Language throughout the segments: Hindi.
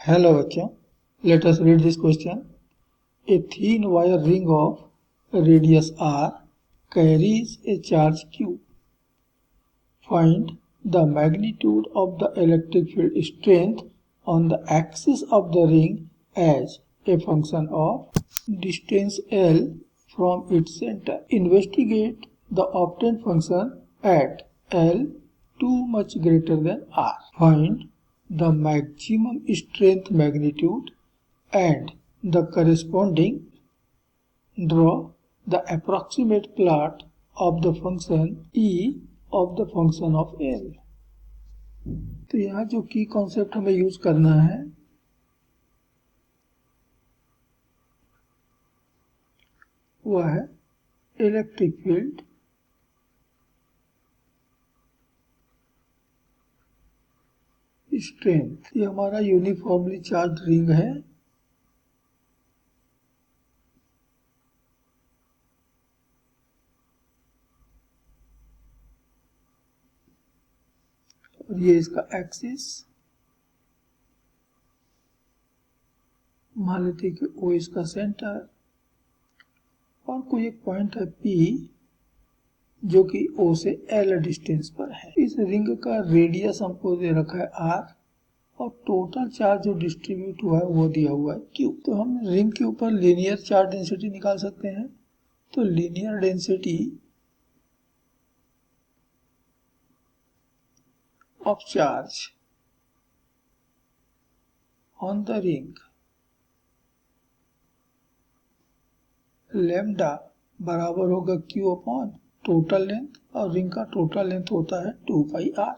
Hello बच्चों, let us read this question. A thin wire ring of radius r carries a charge q. Find the magnitude of the electric field strength on the axis of the ring as a function of distance L from its center. Investigate the obtained function at L too much greater than r. Find the maximum strength magnitude and the corresponding. Draw the approximate plot of the function e of the function of L. तो यहाँ जो की कॉन्सेप्ट हमें यूज करना है वह है इलेक्ट्रिक फील्ड स्ट्रेंथ। ये हमारा यूनिफॉर्मली चार्ज रिंग है और ये इसका एक्सिस, मान लेते कि ओ इसका सेंटर और कोई एक पॉइंट है P जो कि O से L डिस्टेंस पर है। इस रिंग का रेडियस हमको दे रखा है R और टोटल चार्ज जो डिस्ट्रीब्यूट हुआ है वो दिया हुआ है Q। तो हम रिंग के ऊपर लीनियर चार्ज डेंसिटी निकाल सकते हैं। तो linear density of charge on the ring lambda बराबर होगा Q अपॉन टोटल लेंथ, और रिंग का टोटल लेंथ होता है 2 पाई r।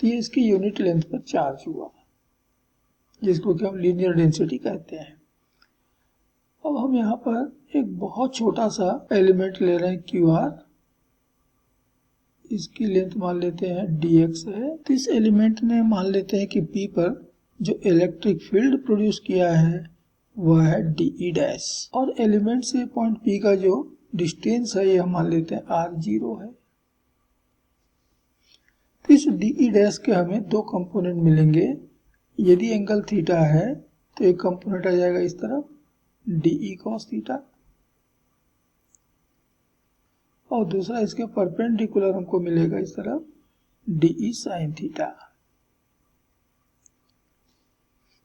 तो ये इसकी यूनिट लेंथ पर चार्ज हुआ जिसको कि हम लीनियर डेंसिटी कहते हैं। अब हम यहाँ पर एक बहुत छोटा सा एलिमेंट ले रहे हैं QR, इसकी लेंथ मान लेते हैं dx है। तो इस एलिमेंट ने मान लेते हैं कि P पर जो इलेक्ट्रिक फील्ड प्रोड्यूस किया है वह है dE डैश, और एलिमेंट से पॉइंट P का जो डिस्टेंस है ये हम मान लेते हैं r0 है। तो इस dE डैश के हमें दो कंपोनेंट मिलेंगे। यदि एंगल थीटा है तो एक कंपोनेंट आ जाएगा इस तरफ dE cos थीटा और दूसरा इसके परपेंडिकुलर हमको मिलेगा इस तरफ dE sin थीटा।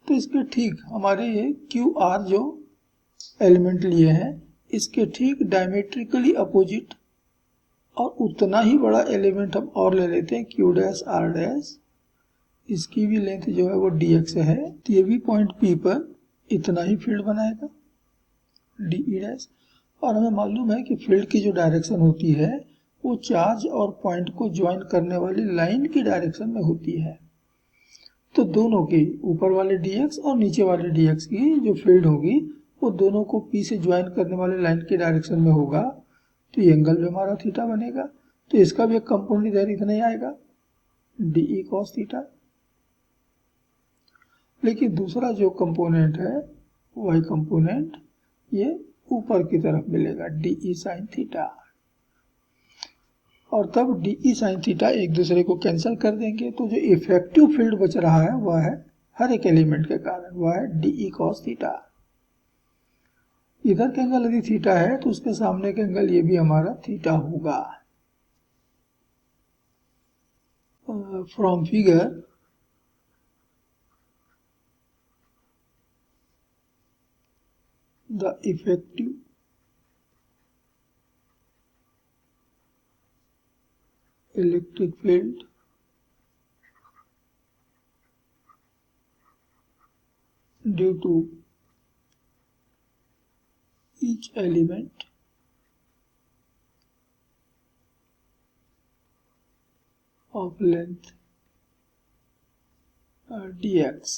तो इसके ठीक हमारे ये QR जो एलिमेंट लिए हैं इसके ठीक डायमेट्रिकली अपोजिट और उतना ही बड़ा एलिमेंट हम और ले लेते हैं Q डैश R डैश। इसकी भी लेंथ जो है वो dx है। तो ये भी पॉइंट P पर इतना ही फील्ड बनाएगा dE डैश, और हमें मालूम है कि फील्ड की जो डायरेक्शन होती है वो चार्ज और पॉइंट को ज्वाइन करने वाली लाइन की डायरेक्शन में होती है। तो दोनों की ऊपर वाले dx और नीचे वाले dx की जो फील्ड होगी वो दोनों को P से ज्वाइन करने वाले लाइन की डायरेक्शन में होगा। तो ये एंगल भी हमारा थीटा बनेगा। तो इसका भी एक कंपोनेंट इधर इतना ही आएगा dE cos थीटा। लेकिन दूसरा जो कंपोनेंट है वही कंपोनेंट ये ऊपर की तरफ मिलेगा dE sin थीटा, और तब dE sin थीटा एक दूसरे को कैंसिल कर देंगे। तो जो इफेक्टिव फील्ड बच रहा है वह है हर एक एलिमेंट के कारण वह है dE cos थीटा। इधर का एंगल यदि थीटा है तो उसके सामने का एंगल ये भी हमारा थीटा होगा। From figure the effective electric field due to each element of length dx।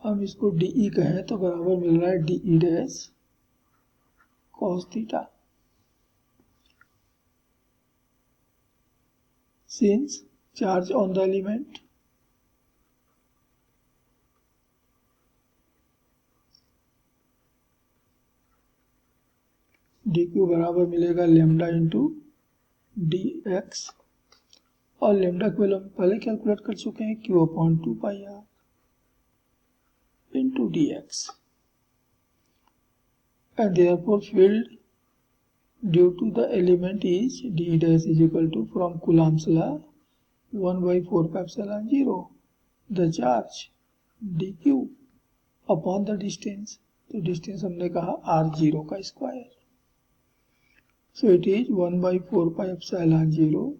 हम इसको dE कहें तो बराबर मिल रहा है dE dash cos theta. Since charge on the element dq बराबर मिलेगा लैम्डा इंटू dx, और लेमडा की वैल्यू हम पहले कैलकुलेट कर चुके हैं, q upon 2 pi R into D X, and therefore field due to the element is D dash is equal to from Coulomb's law 1/4πε0 the charge D Q upon the distance, तो डिस्टेंस हमने कहा r0 का square, so it is 1/4πε0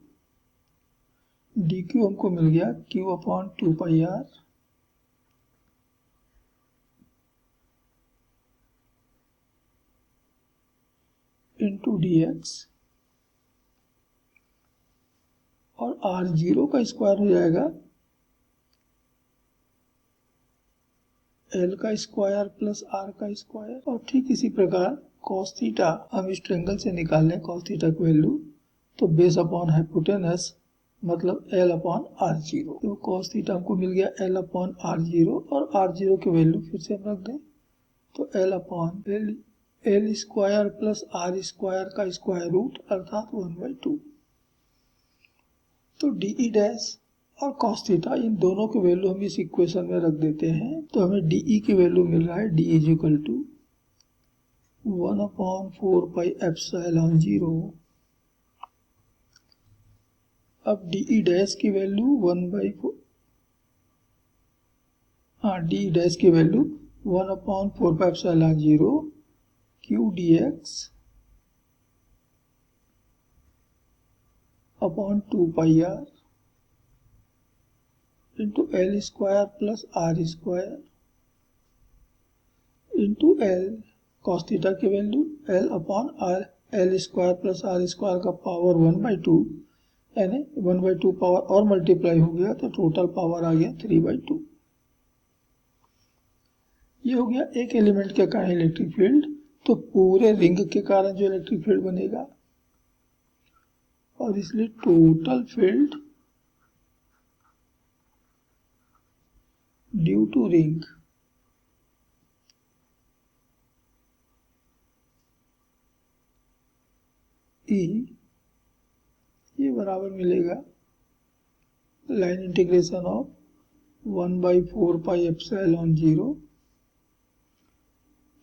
D Q हमको मिल गया q upon 2 pi R into D X, और r0 का स्क्वायर हो जाएगा l का स्क्वायर प्लस r का स्क्वायर, और ठीक इसी प्रकार cos थीटा हम इस ट्रायंगल से निकाल लें cos थीटा की वैल्यू, तो बेस अपॉन हाइपोटेनस मतलब l अपॉन r0, तो cos थीटा हमको मिल गया l अपॉन r0, और r0 की वैल्यू फिर से हम रख दें, तो l upon l square plus r square का स्क्वायर रूट अर्थात 1/2, तो डी डैश और cos थीटा इन दोनों की वैल्यू हम इस इक्वेशन में रख देते हैं, तो हमें डी की वैल्यू मिल रहा है d इज इक्वल टू 1/4πε0। अब डी डैश की वैल्यू डी डैश की value 1/4πε0 q dx upon 2 pi R into L square plus R square into L, cos theta की value L upon R, L square plus R square का पावर 1/2, यानी 1/2 पावर और मल्टीप्लाई हो गया तो टोटल पावर आ गया 3/2। ये हो गया एक एलिमेंट के कारण इलेक्ट्रिक फील्ड, तो पूरे रिंग के कारण जो इलेक्ट्रिक फील्ड बनेगा, और इसलिए total field due to ring E, ये बराबर मिलेगा line integration of 1/4πε0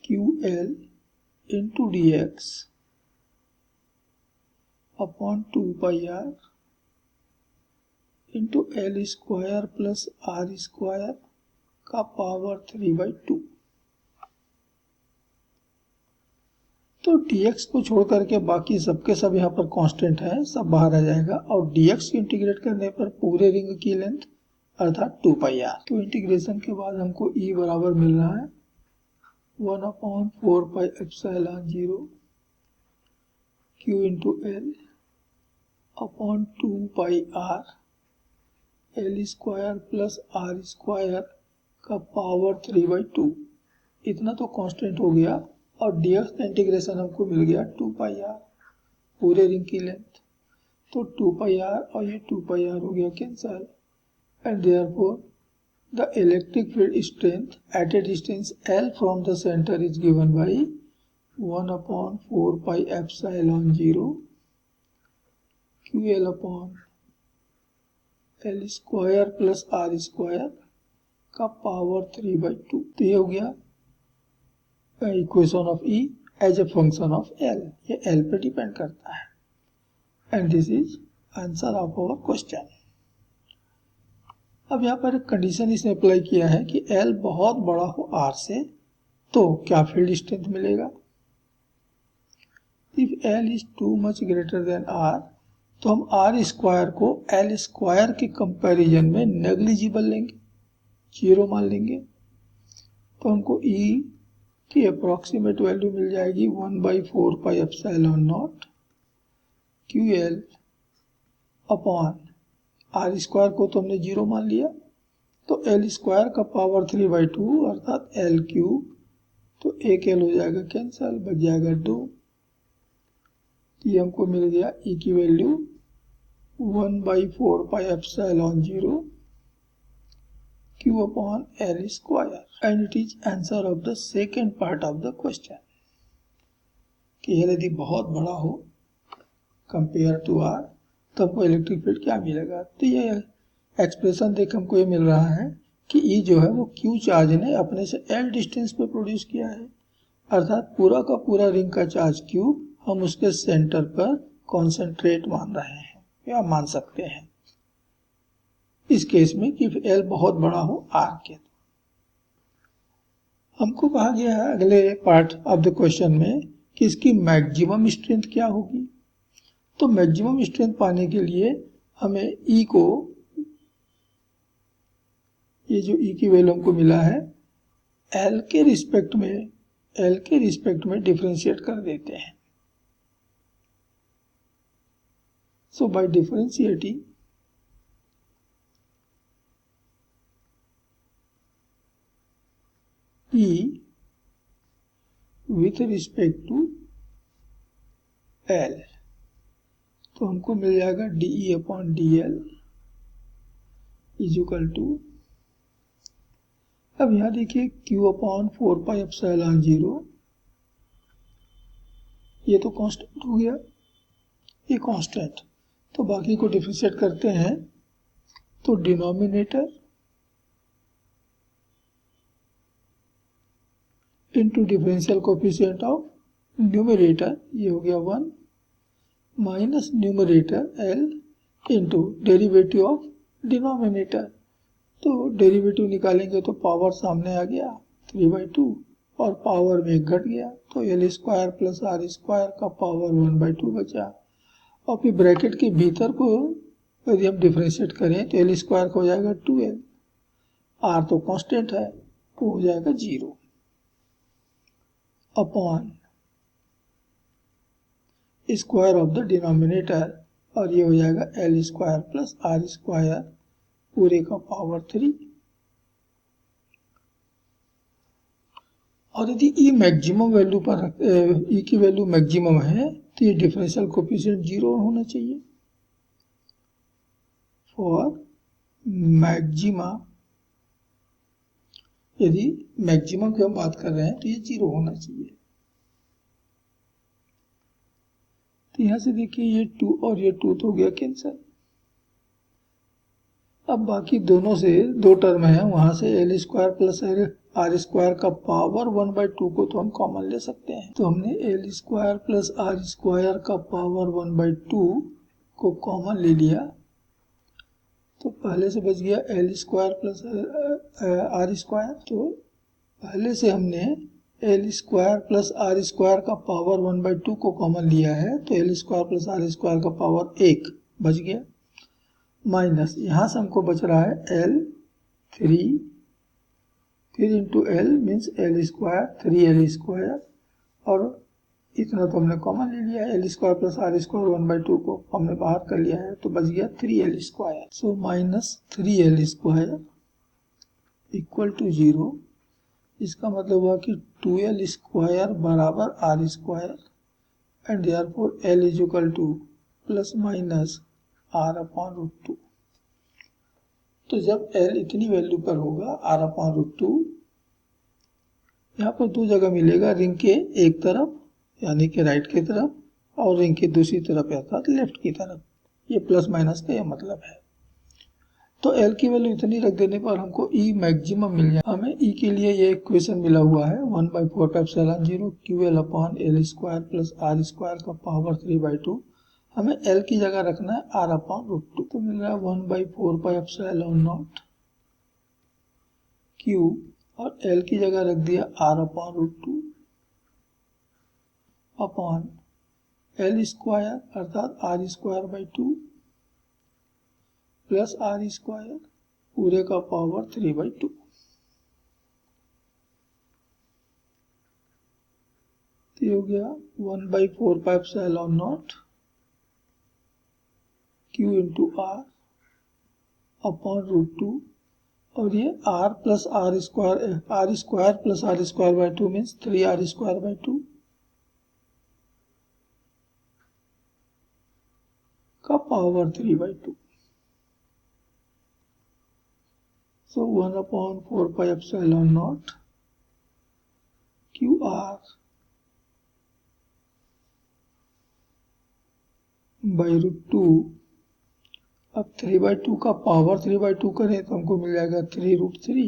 QL into D X upon 2 pi R into L square plus R square का पावर 3/2। तो dx को छोड़ करके बाकी सबके सब यहाँ पर कांस्टेंट है, सब बाहर आ जाएगा, और dx को इंटीग्रेट करने पर पूरे रिंग की लेंथ अर्थात 2 पाई आर, तो इंटीग्रेशन के बाद हमको E बराबर मिल रहा है 1/4πε0 q into L upon 2 pi R L square plus R square का पावर 3/2, इतना तो कांस्टेंट हो गया, और dx का इंटीग्रेशन हमको मिल गया 2 पाई आर पूरे रिंग की लेंथ, तो 2 पाई आर और ये 2 पाई आर हो गया cancel, and therefore the electric field strength at a distance L from the centre is given by 1/4πε0 QL upon L square plus R square का पावर 3/2, तो ये हो गया equation of E as a function of L, ये L पे डिपेंड करता है, and this is answer of our question. अब यहाँ पर एक कंडीशन इसने अप्लाई किया है कि L बहुत बड़ा हो R से, तो क्या फील्ड स्ट्रेंथ मिलेगा, if L is too much greater than R, तो हम R स्क्वायर को L स्क्वायर के कंपैरिजन में नेग्लिजिबल लेंगे, 0 मान लेंगे, तो हमको E की अप्रॉक्सीमेट वैल्यू मिल जाएगी 1/4πε0 QL अपॉन आर स्क्वायर को तो हमने 0 मान लिया, तो एल स्क्वायर का पावर 3/2 अर्थात एल क्यूब, तो एक एल हो जाएगा कैंसल, बच जाएगा 2, ये हमको मिल गया ई की value 1/4πε0 q upon L square, and it is answer of the second part of the question, कि एल यदि बहुत बड़ा हो कंपेयर टू आर, तो हमको इलेक्ट्रिक फील्ड क्या मिलेगा। तो ये एक्सप्रेशन देख हमको ये मिल रहा है कि ई जो है वो क्यू चार्ज ने अपने से एल डिस्टेंस पे प्रोड्यूस किया है, अर्थात पूरा का पूरा रिंग का चार्ज क्यू हम उसके सेंटर पर कॉन्सेंट्रेट मान रहे हैं या मान सकते हैं, इस केस में कि एल बहुत बड़ा हो आर के। हमको कहा गया है अगले पार्ट ऑफ द क्वेश्चन में कि इसकी मैक्सिमम स्ट्रेंथ क्या होगी। तो मैक्सिमम स्ट्रेंथ पाने के लिए हमें ई को, ये जो ई की वैल्यू हमको मिला है, एल के रिस्पेक्ट में डिफरेंशिएट कर देते हैं। So by differentiating E with respect to L, तो हमको मिल जाएगा DE upon DL is equal to, अब यहां देखिए Q अपॉन 4 पाई एप्सिलॉन 0, ये तो कांस्टेंट हो गया, ये कांस्टेंट। तो बाकी को डिफरेंशिएट करते हैं तो denominator into differential coefficient of numerator, ये हो गया 1 minus numerator L into derivative of denominator. तो डेरिवेटिव निकालेंगे तो पावर सामने आ गया 3/2 और पावर में घट गया, तो L square plus R square का पावर 1/2 बचा। और फिर ब्रैकेट के भीतर को यदि हम डिफरेंशिएट करें तो L स्क्वायर का हो जाएगा 2L, R तो कांस्टेंट है तो हो जाएगा 0 upon square of the denominator, और ये हो जाएगा L square plus R square पूरे का पावर 3। और यदि ई मैक्सिमम वैल्यू पर ई की वैल्यू मैक्सिमम है तो ये डिफरेंशियल कोफिशिएंट 0 होना चाहिए। फॉर मैक्सिमा, यदि मैक्सिमम की हम बात कर रहे हैं तो ये 0 होना चाहिए। तो यहां से देखिए ये 2 और ये 2 तो हो गया कैंसिल। अब बाकी दोनों से 2 टर्म है, वहां से L square plus R square का पावर 1/2 को तो हम कॉमन ले सकते हैं। तो हमने L square plus R square का पावर 1/2 को कॉमन ले लिया, तो पहले से बच गया L square plus R square. तो पहले से हमने L square plus R square का पावर 1/2 को कॉमन लिया है, तो L square plus R square का पावर 1 बच गया, माइनस यहां से हमको बच रहा है L 3 into L means L square 3L square, और इतना तो हमने कॉमन ले लिया है, L square plus R square 1/2 को हमने बाहर कर लिया है, तो बच गया 3L square. So minus 3L square equal to 0। इसका मतलब हुआ कि 2L स्क्वायर बराबर R square and therefore L is equal to plus minus R upon root 2। तो जब L इतनी वैल्यू पर होगा R अपॉन रूट 2, यहाँ पर 2 जगह मिलेगा, रिंग के एक तरफ यानी कि राइट की तरफ और रिंग की दूसरी तरफ अर्थात लेफ्ट की तरफ। ये प्लस माइनस का यह मतलब है। तो L की वैल्यू इतनी रख देने पर हमको E मैक्सिमम मिल जाए। हमें E के लिए ये इक्वेशन मिला हुआ है 1/4 एप्सिलॉन 0 QL upon L square plus R square का पावर 3/2। हमें L की जगह रखना है R अपॉन रूट 2, तो मिल रहा है 1/4 पाई एप्सिलॉन नॉट Q, और L की जगह रख दिया R upon root 2 upon L square अर्थात R square by 2 plus R square पूरे का पावर 3/2। तो हो गया 1/4 pi epsilon naught Q into R upon root 2, और ये R plus R square plus R square by 2 means 3R square by 2 का power 3/2। So 1/4 pi epsilon naught QR by root 2 अब 3/2 का पावर 3/2 करें तो हमको मिल जाएगा 3√3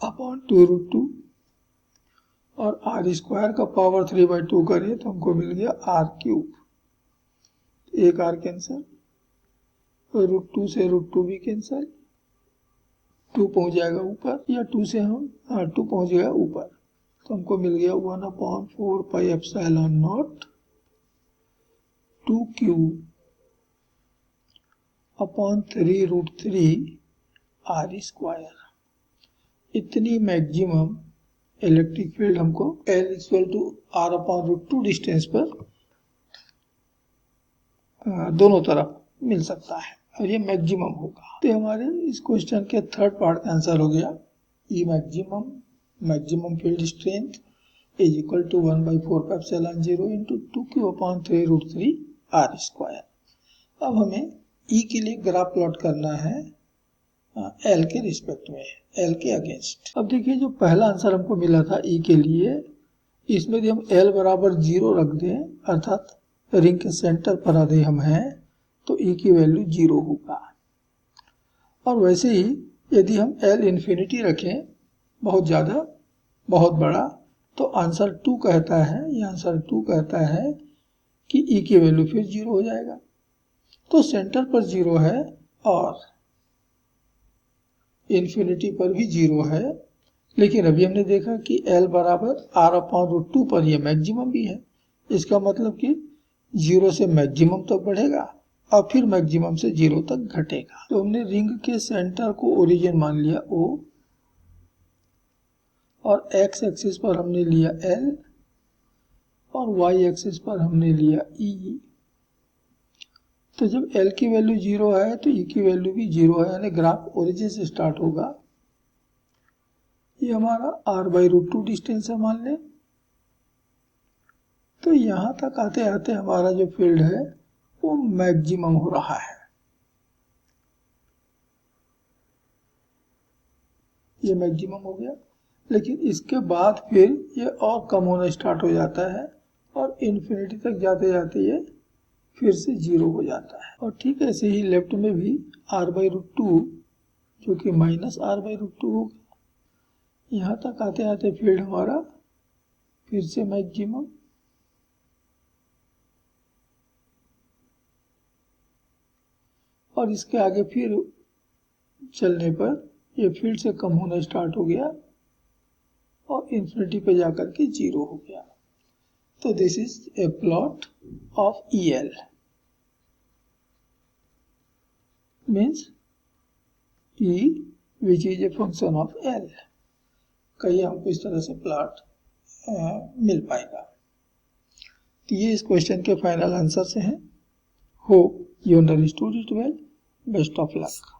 अपॉन 2√2 और r स्क्वायर का पावर 3/2 करें तो हमको मिल गया r³। एक r कैंसिल, √2 से √2 भी कैंसिल, 2 पहुंच जाएगा ऊपर, या 2 से हम 2 पहुंच गया ऊपर, तो हमको मिल गया 1/4 pi epsilon not 2q upon 3√3 r square. इतनी मैक्सिमम इलेक्ट्रिक फील्ड हमको L = r/√2 डिस्टेंस पर दोनों तरफ मिल सकता है, और ये मैक्सिमम होगा। तो हमारे इस क्वेश्चन के थर्ड पार्ट का आंसर हो गया E maximum field strength is equal to 1/4 एप्सिलॉन 0 into 2q upon 3√3 r square. अब हमें ई के लिए ग्राफ प्लॉट करना है एल के रिस्पेक्ट में, एल के अगेंस्ट। अब देखिए जो पहला आंसर हमको मिला था ई के लिए, इसमें यदि हम एल बराबर 0 रख दें, अर्थात रिंग के सेंटर पर यदि हम हैं, तो ई की वैल्यू 0 होगा। और वैसे ही यदि हम एल इन्फिनिटी रखें, बहुत ज़्यादा, बहुत बड़ा, तो आंसर 2 कहता है, ये आंसर 2 कहता है कि ई की वैल्यू फिर 0 हो जाएगा। तो सेंटर पर 0 है और इन्फिनिटी पर भी 0 है, लेकिन अभी हमने देखा कि L बराबर r/√2 पर यह मैक्सिमम भी है। इसका मतलब कि 0 से मैक्सिमम तक बढ़ेगा और फिर मैक्सिमम से 0 तक घटेगा। तो हमने रिंग के सेंटर को ओरिजिन मान लिया O, और x एक्सिस पर हमने लिया L, और y एक्सिस पर हमने लिया E। तो जब L की वैल्यू 0 है तो E की वैल्यू भी 0 है, यानी ग्राफ ओरिजिन से स्टार्ट होगा। ये हमारा r/√2 डिस्टेंस है मान लें। तो यहाँ तक आते आते हमारा जो फील्ड है वो मैक्सिमम हो रहा है। ये मैक्सिमम हो गया, लेकिन इसके बाद फिर ये और कम होना स्टार्ट हो जाता है और इन्फिनिटी तक जाते जाते ये फिर से 0 हो जाता है। और ठीक ऐसे ही लेफ्ट में भी r/√2 जो कि माइनस r/√2 होगा। यहाँ तक आते आते फील्ड हमारा फिर से मैक्सिमम, और इसके आगे फिर चलने पर यह फील्ड से कम होना स्टार्ट हो गया और इन्फिनिटी पे जाकर के 0 हो गया। तो this is a plot of EL, means E which is a function of L। कहीं हमको इस तरह से प्लॉट मिल पाएगा। तो ये इस क्वेश्चन के फाइनल आंसर से हैं। Hope you understood it well. Best of luck.